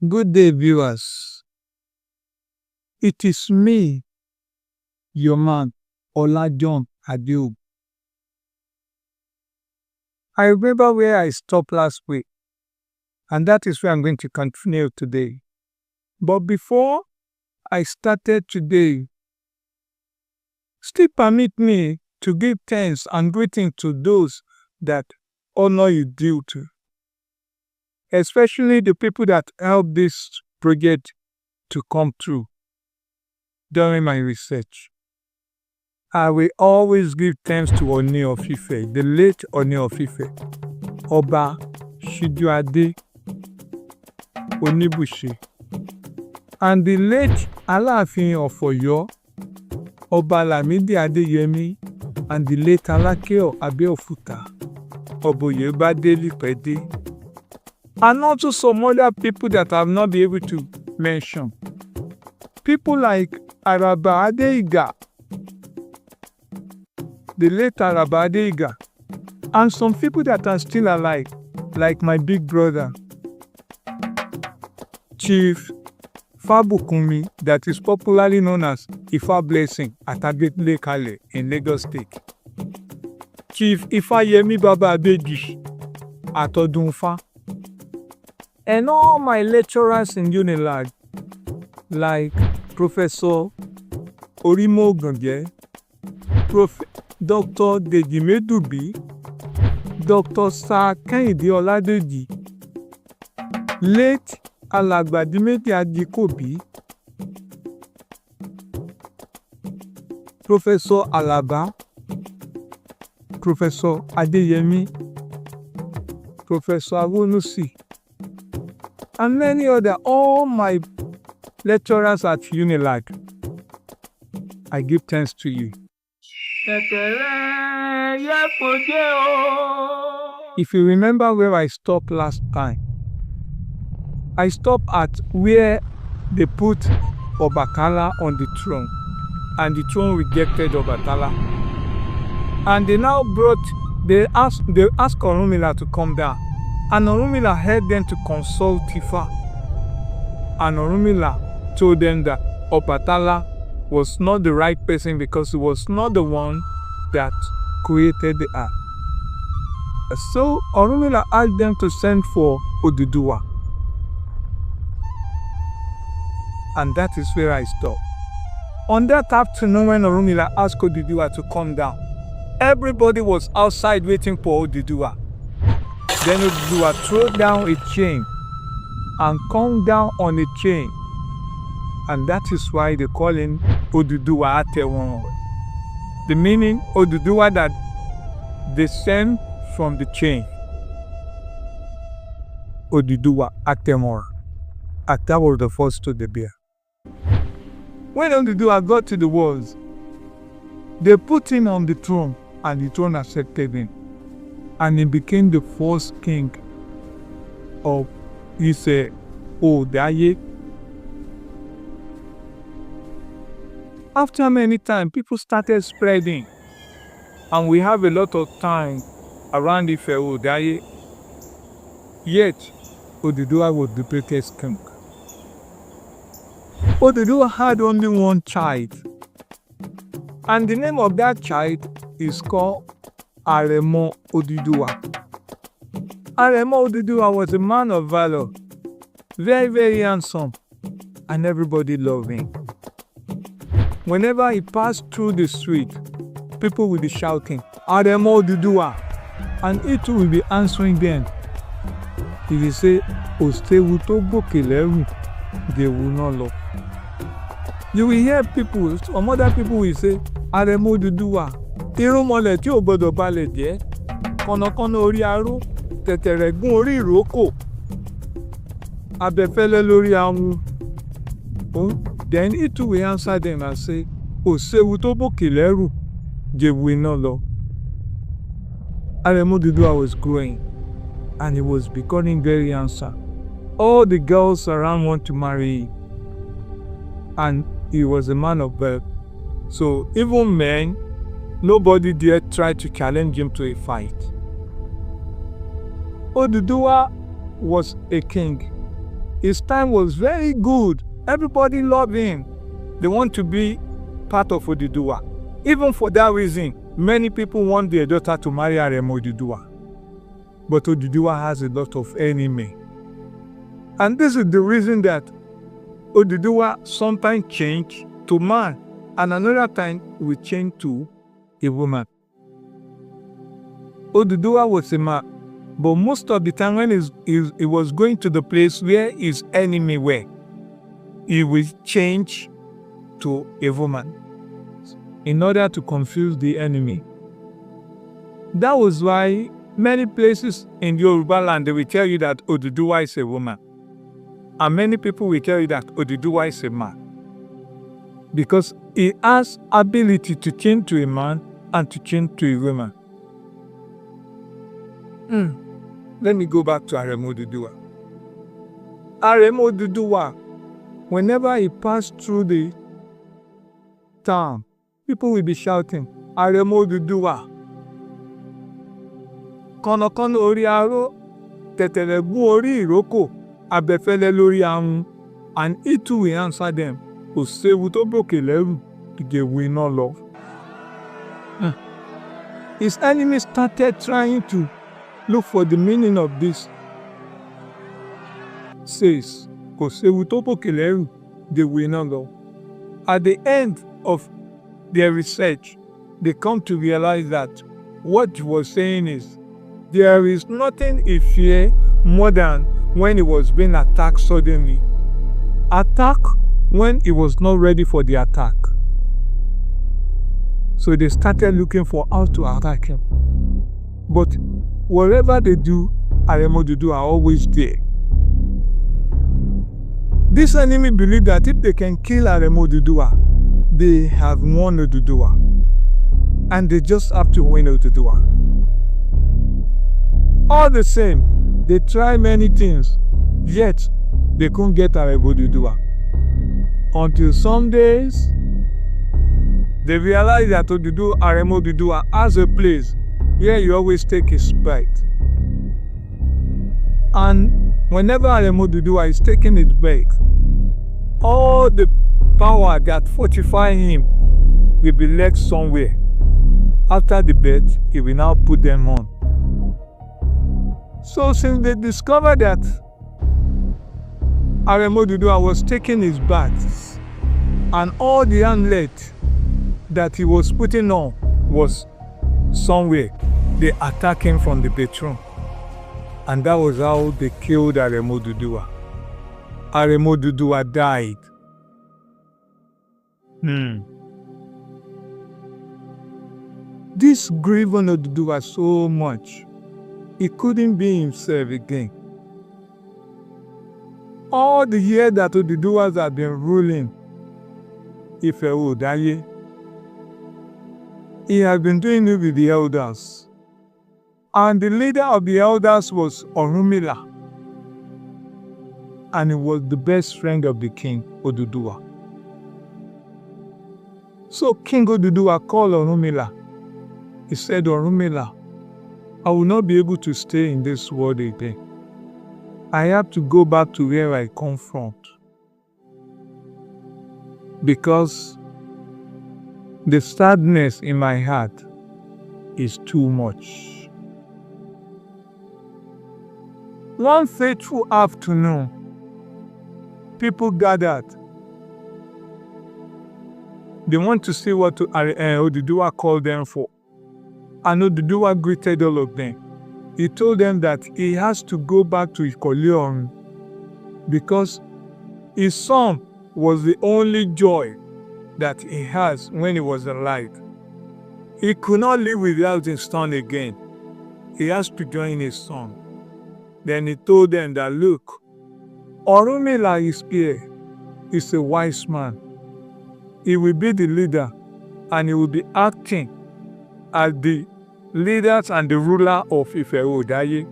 Good day, viewers. It is me, your man, Olajon Adeob. I remember where I stopped last week, and that is where I'm going to continue today. But before I started today, still permit me to give thanks and greeting to those that honor you due to, especially the people that helped this project to come through during my research. I will always give thanks to Oni of Ife, the late Oni of Ife, Oba Shijuade Onibushi, and the late Aláàfin of Ọ̀yọ́, Ọba Lamidi Adeyemi, and the late Aláké Abeokuta, Ọba Oyèbádé Lípẹ̀dé, and also some other people that I have not been able to mention. People like Araba Adeiga, the late Araba Adeiga, and some people that are still alive, like my big brother, Chief Fabukunmi, that is popularly known as Ifa Blessing at Adetlekale in Lagos State, Chief Ifayemi Baba Abeji at Odunfa, and all my lecturers in Unilag, like Professor Aremo, Dr. Deji Medubi, Dr. Sir Kehinde Oladeji, late Alàgbà Dimeji Ajikobi, Professor Alaba, Professor Adeyemi, Professor Awonusi, and many other, all my lecturers at Unilag. I give thanks to you. If you remember where I stopped last time, I stopped at where they put Ọbàtálá on the throne, and the throne rejected Ọbàtálá. And they asked Ọ̀rúnmìlà to come down, and Ọ̀rúnmìlà helped them to consult Ifá. And Ọ̀rúnmìlà told them that Ọbàtálá was not the right person because he was not the one that created the earth. So Ọ̀rúnmìlà asked them to send for Oduduwa. And that is where I stopped. On that afternoon when Ọ̀rúnmìlà asked Oduduwa to come down, everybody was outside waiting for Oduduwa. Then Oduduwa threw down a chain and come down on a chain. And that is why they call him Oduduwa Atewon. The meaning, Oduduwa that descend from the chain. Oduduwa Atewon. And that was the first to the bear. When Oduduwa got to the walls, they put him on the throne, and the throne accepted him. And he became the first king of Ife Odaye. After many times, people started spreading, and we have a lot of time around Ife Odaye. Yet, Oduduwa was the greatest king. Oduduwa had only one child, and the name of that child is called Aremo Oduduwa. Aremo Oduduwa was a man of valor, very, very handsome, and everybody loved him. Whenever he passed through the street, people will be shouting, Aremo Oduduwa, and he too will be answering them. He will say, Ostewu to gòkè lẹ́rù, they will not love. You will hear people, some other people will say, Aremo Oduduwa, irúnmọlẹ̀ tí ò gbọdọ̀ balẹ̀ jẹ́, kọ̀nàkọ̀nà orí aró, tẹ̀tẹ̀rẹ̀ gún orí ìrókò, abẹfẹ́lẹ́ lórí ahun. Then he too will answer them and say, Ostewu to gòkè lẹ́rù, they will not love. Aremo Oduduwa was growing, and he was becoming very handsome. All the girls around want to marry him, and he was a man of wealth. So even men, nobody dared try to challenge him to a fight. Oduduwa was a king, His time was very good. Everybody loved him. They want to be part of Oduduwa. Even for that reason, many people want their daughter to marry Aremo Oduduwa. But Oduduwa has a lot of enemy. And this is the reason that Oduduwa sometimes change to man, and another time will change to a woman. Oduduwa was a man, but most of the time when he was going to the place where his enemy were, he will change to a woman in order to confuse the enemy. That was why many places in Yoruba land, they will tell you that Oduduwa is a woman. And many people will tell you that Oduduwa is a man. Because he has ability to change to a man and to change to a woman. Let me go back to Aremo Oduduwa. Aremo Oduduwa, whenever he passed through the town, people will be shouting, Aremo Oduduwa. Kọ̀nàkọ̀nà orí aró, tẹ̀tẹ̀rẹ̀ gún orí ìrókò, abẹfẹ́lẹ́ lórí ahun, and he too will answer them, kò séwu tó bòkè lẹ́rù, ìjẹ̀wò iná lọ. His enemy started trying to look for the meaning of this. Says, kò séwu tó bòkè lẹ́rù, ìjẹ̀wò iná lọ. At the end of their research, they come to realize that what he was saying is, there is nothing he feared more than when he was being attacked suddenly. Attack when he was not ready for the attack. So they started looking for how to attack him. But whatever they do, Aremo Oduduwa are always there. This enemy believe that if they can kill Aremo Oduduwa, they have won Oduduwa. And they just have to win Oduduwa. All the same, they try many things, yet they couldn't get Aremo Oduduwa. Until some days, they realize that Aremo Oduduwa has a place where he always take his bite. And whenever Aremo Oduduwa is taking his bite, all the power that fortify him will be left somewhere. After the birth, he will now put them on. So since they discovered that Aremo Oduduwa was taking his baths and all the amulet that he was putting on was somewhere, they attacked him from the bedroom. And that was how they killed Aremo Oduduwa. Aremo Oduduwa died. This grieved Oduduwa so much, he couldn't be himself again. All the years that Oduduwas had been ruling Ife Odaye, he had been doing it with the elders. And the leader of the elders was Orunmila. And he was the best friend of the king, Oduduwa. So King Oduduwa called Orunmila. He said, Orunmila, I will not be able to stay in this world again. I have to go back to where I come from. Because the sadness in my heart is too much. One fateful afternoon, people gathered. They want to see what Oduduwa called them for. And Oduduwa greeted all of them. He told them that he has to go back to Ikoleorun because his son was the only joy that he has when he was alive. He could not live without his son again. He has to join his son. Then he told them that, look, Orunmila is here. He's a wise man. He will be the leader and he will be acting as the leaders and the ruler of Ife Odaye.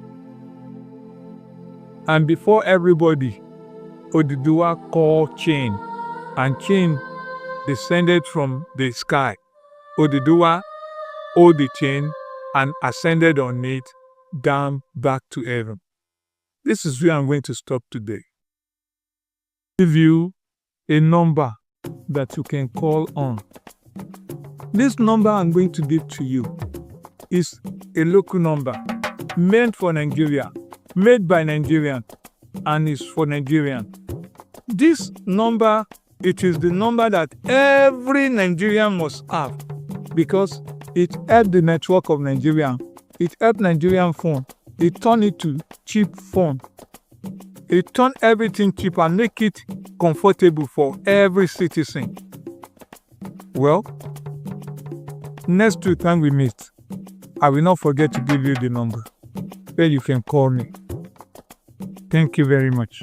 And before everybody, Oduduwa called chain, and chain descended from the sky. Oduduwa hold the chain and ascended on it down back to heaven. This is where I'm going to stop today. give you a number that you can call on. This number I'm going to give to you is a local number meant for Nigeria, made by Nigerian, and is for Nigerian. This number, it is the number that every Nigerian must have because it helps the network of Nigeria. It helps Nigerian phone. It turn it to cheap phone. It turn everything cheap and make it comfortable for every citizen. Well, next week when we meet, I will not forget to give you the number where you can call me. Thank you very much.